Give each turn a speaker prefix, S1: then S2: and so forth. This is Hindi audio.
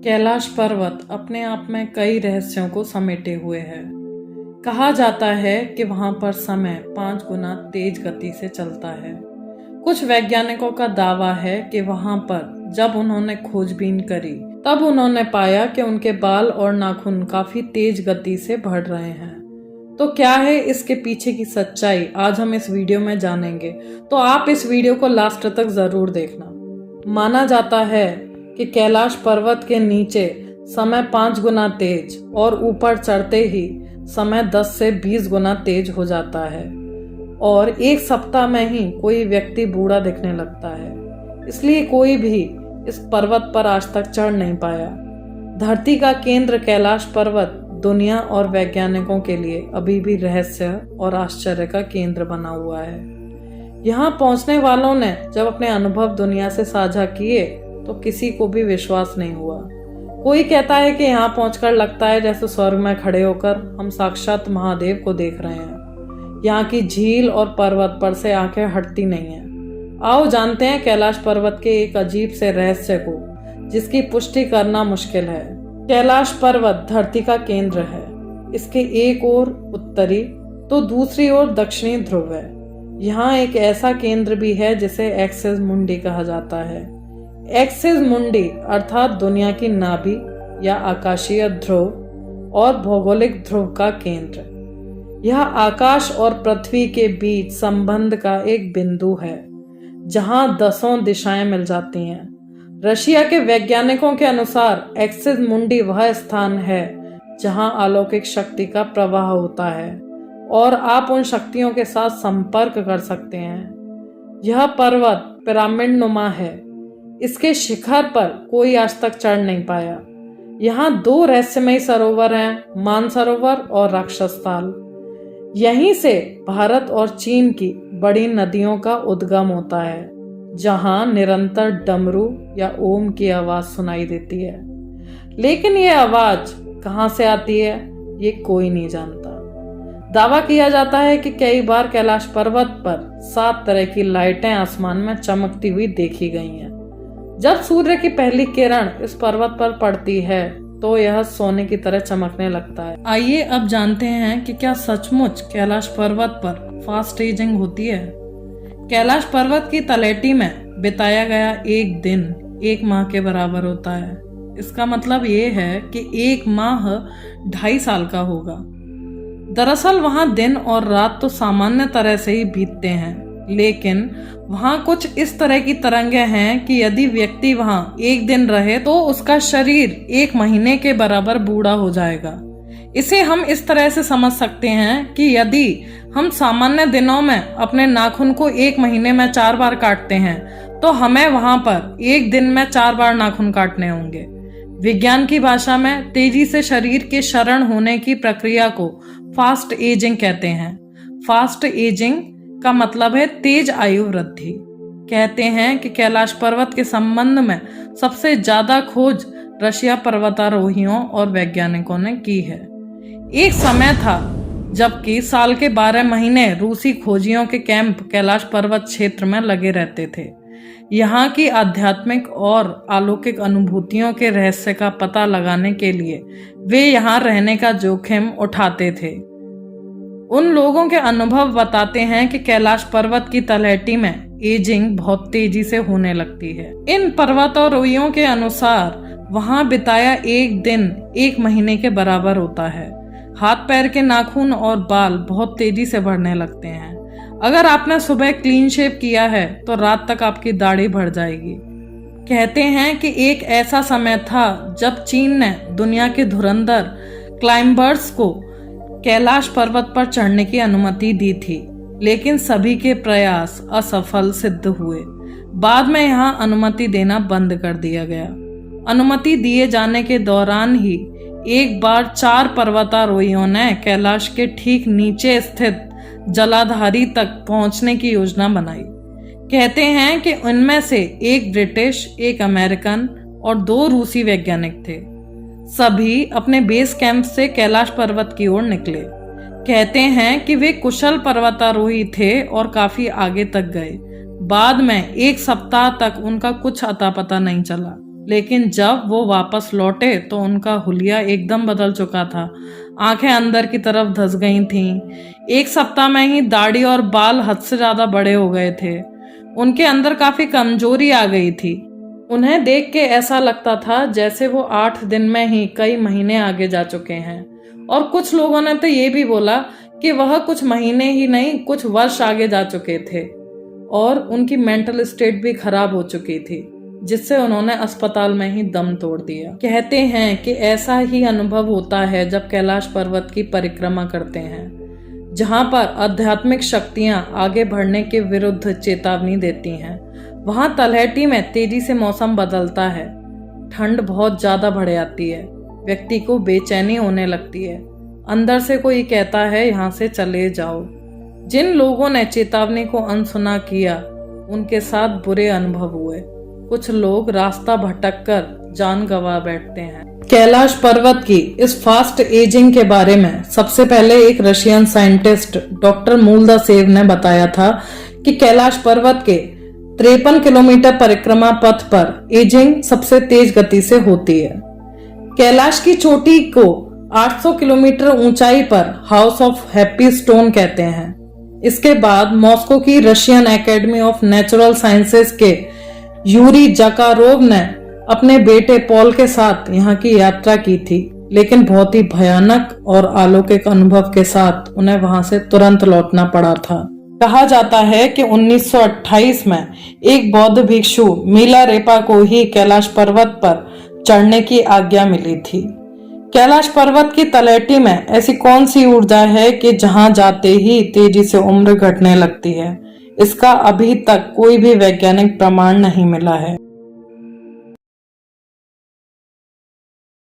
S1: कैलाश पर्वत अपने आप में कई रहस्यों को समेटे हुए है। कहा जाता है कि वहां पर समय 5 गुना तेज गति से चलता है। कुछ वैज्ञानिकों का दावा है कि वहां पर जब उन्होंने खोजबीन करी तब उन्होंने पाया कि उनके बाल और नाखून काफी तेज गति से बढ़ रहे हैं। तो क्या है इसके पीछे की सच्चाई, आज हम इस वीडियो में जानेंगे, तो आप इस वीडियो को लास्ट तक जरूर देखना। माना जाता है कि कैलाश पर्वत के नीचे समय 5 गुना तेज और ऊपर चढ़ते ही समय 10 से 20 गुना तेज हो जाता है और एक सप्ताह में ही कोई व्यक्ति बूढ़ा दिखने लगता है। इसलिए कोई भी इस पर्वत पर आज तक चढ़ नहीं पाया। धरती का केंद्र कैलाश पर्वत दुनिया और वैज्ञानिकों के लिए अभी भी रहस्य और आश्चर्य का केंद्र बना हुआ है। यहाँ पहुंचने वालों ने जब अपने अनुभव दुनिया से साझा किए तो किसी को भी विश्वास नहीं हुआ। कोई कहता है कि यहाँ पहुंचकर लगता है जैसे स्वर्ग में खड़े होकर हम साक्षात महादेव को देख रहे हैं। यहाँ की झील और पर्वत पर से आंखें हटती नहीं हैं। आओ जानते हैं कैलाश पर्वत के एक अजीब से रहस्य को, जिसकी पुष्टि करना मुश्किल है। कैलाश पर्वत धरती का केंद्र है। इसके एक ओर उत्तरी तो दूसरी ओर दक्षिणी ध्रुव है। यहाँ एक ऐसा केंद्र भी है जिसे एक्सिस मुंडी कहा जाता है। एक्सिस मुंडी अर्थात दुनिया की नाभि या आकाशीय ध्रुव और भौगोलिक ध्रुव का केंद्र। यह आकाश और पृथ्वी के बीच संबंध का एक बिंदु है जहां 10 दिशाएं मिल जाती हैं। रशिया के वैज्ञानिकों के अनुसार एक्सिस मुंडी वह स्थान है जहां अलौकिक शक्ति का प्रवाह होता है और आप उन शक्तियों के साथ संपर्क कर सकते हैं। यह पर्वत पिरामिड नुमा है। इसके शिखर पर कोई आज तक चढ़ नहीं पाया। यहाँ 2 रहस्यमयी सरोवर हैं, मानसरोवर और राक्षसताल। यहीं से भारत और चीन की बड़ी नदियों का उद्गम होता है, जहाँ निरंतर डमरू या ओम की आवाज सुनाई देती है। लेकिन ये आवाज कहाँ से आती है ये कोई नहीं जानता। दावा किया जाता है कि कई बार कैलाश पर्वत पर 7 तरह की लाइटें आसमान में चमकती हुई देखी गई हैं। जब सूर्य की पहली किरण इस पर्वत पर पड़ती है तो यह सोने की तरह चमकने लगता है। आइए अब जानते हैं कि क्या सचमुच कैलाश पर्वत पर फास्ट एजिंग होती है। कैलाश पर्वत की तलहटी में बिताया गया एक दिन 1 माह के बराबर होता है। इसका मतलब ये है कि 1 माह 2.5 साल का होगा। दरअसल वहां दिन और रात तो सामान्य तरह से ही बीतते हैं, लेकिन वहां कुछ इस तरह की तरंगें हैं कि यदि व्यक्ति वहां 1 दिन रहे तो उसका शरीर 1 महीने के बराबर बूढ़ा हो जाएगा। इसे हम इस तरह से समझ सकते हैं कि यदि हम सामान्य दिनों में अपने नाखून को 1 महीने में 4 बार काटते हैं तो हमें वहां पर 1 दिन में 4 बार नाखून काटने होंगे। विज्ञान की भाषा में तेजी से शरीर के क्षरण होने की प्रक्रिया को फास्ट एजिंग कहते हैं। फास्ट एजिंग का मतलब है तेज आयु वृद्धि। कहते हैं कि कैलाश पर्वत के संबंध में सबसे ज्यादा खोज रशिया पर्वतारोहियों और वैज्ञानिकों ने की है। एक समय था जबकि साल के 12 महीने रूसी खोजियों के कैंप कैलाश पर्वत क्षेत्र में लगे रहते थे। यहाँ की आध्यात्मिक और अलौकिक अनुभूतियों के रहस्य का पता लगाने के लिए वे यहाँ रहने का जोखिम उठाते थे। उन लोगों के अनुभव बताते हैं कि कैलाश पर्वत की तलहटी में एजिंग बहुत तेजी से होने लगती है। इन पर्वतारोहियों के अनुसार वहां बिताया 1 दिन 1 महीने के बराबर होता है। हाथ पैर के नाखून और बाल बहुत तेजी से बढ़ने लगते हैं। अगर आपने सुबह क्लीन शेव किया है तो रात तक आपकी दाढ़ी बढ़ जाएगी। कहते हैं कि एक ऐसा समय था जब चीन ने दुनिया के धुरंधर क्लाइंबर्स को कैलाश पर्वत पर चढ़ने की अनुमति दी थी, लेकिन सभी के प्रयास असफल सिद्ध हुए। बाद में यहाँ अनुमति देना बंद कर दिया गया। अनुमति दिए जाने के दौरान ही एक बार 4 पर्वतारोहियों ने कैलाश के ठीक नीचे स्थित जलाधारी तक पहुंचने की योजना बनाई। कहते हैं कि उनमें से 1 ब्रिटिश, 1 अमेरिकन और 2 रूसी वैज्ञानिक थे। सभी अपने बेस कैंप से कैलाश पर्वत की ओर निकले। कहते हैं कि वे कुशल पर्वतारोही थे और काफी आगे तक गए। बाद में 1 सप्ताह तक उनका कुछ अता पता नहीं चला। लेकिन जब वो वापस लौटे तो उनका हुलिया एकदम बदल चुका था। आंखें अंदर की तरफ धंस गई थीं। 1 सप्ताह में ही दाढ़ी और बाल हद से ज्यादा बड़े हो गए थे। उनके अंदर काफी कमजोरी आ गई थी। उन्हें देख के ऐसा लगता था जैसे वो 8 दिन में ही कई महीने आगे जा चुके हैं। और कुछ लोगों ने तो ये भी बोला कि वह कुछ महीने ही नहीं कुछ वर्ष आगे जा चुके थे। और उनकी मेंटल स्टेट भी खराब हो चुकी थी, जिससे उन्होंने अस्पताल में ही दम तोड़ दिया। कहते हैं कि ऐसा ही अनुभव होता है जब कैलाश पर्वत की परिक्रमा करते हैं, जहां पर आध्यात्मिक शक्तियां आगे बढ़ने के विरुद्ध चेतावनी देती हैं। वहां तलहटी में तेजी से मौसम बदलता है, ठंड बहुत ज्यादा बढ़ जाती है, व्यक्ति को बेचैनी होने लगती है, अंदर से कोई कहता है यहाँ से चले जाओ। जिन लोगों ने चेतावनी को अनसुना किया उनके साथ बुरे अनुभव हुए। कुछ लोग रास्ता भटककर जान गंवा बैठते हैं। कैलाश पर्वत की इस फास्ट एजिंग के बारे में सबसे पहले एक रशियन साइंटिस्ट डॉक्टर मूलदासेव ने बताया था कि कैलाश पर्वत के 53 किलोमीटर परिक्रमा पथ पर एजिंग सबसे तेज गति से होती है। कैलाश की चोटी को 800 किलोमीटर ऊंचाई पर हाउस ऑफ हैप्पी स्टोन कहते हैं। इसके बाद मॉस्को की Russian academy of natural sciences के यूरी जकारोव ने अपने बेटे पॉल के साथ यहाँ की यात्रा की थी, लेकिन बहुत ही भयानक और अलौकिक अनुभव के साथ उन्हें वहां से तुरंत लौटना पड़ा था। कहा जाता है कि 1928 में एक बौद्ध भिक्षु मिलारेपा को ही कैलाश पर्वत पर चढ़ने की आज्ञा मिली थी। कैलाश पर्वत की तलहटी में ऐसी कौन सी ऊर्जा है कि जहां जाते ही तेजी से उम्र घटने लगती है? इसका अभी तक कोई भी वैज्ञानिक प्रमाण नहीं मिला है।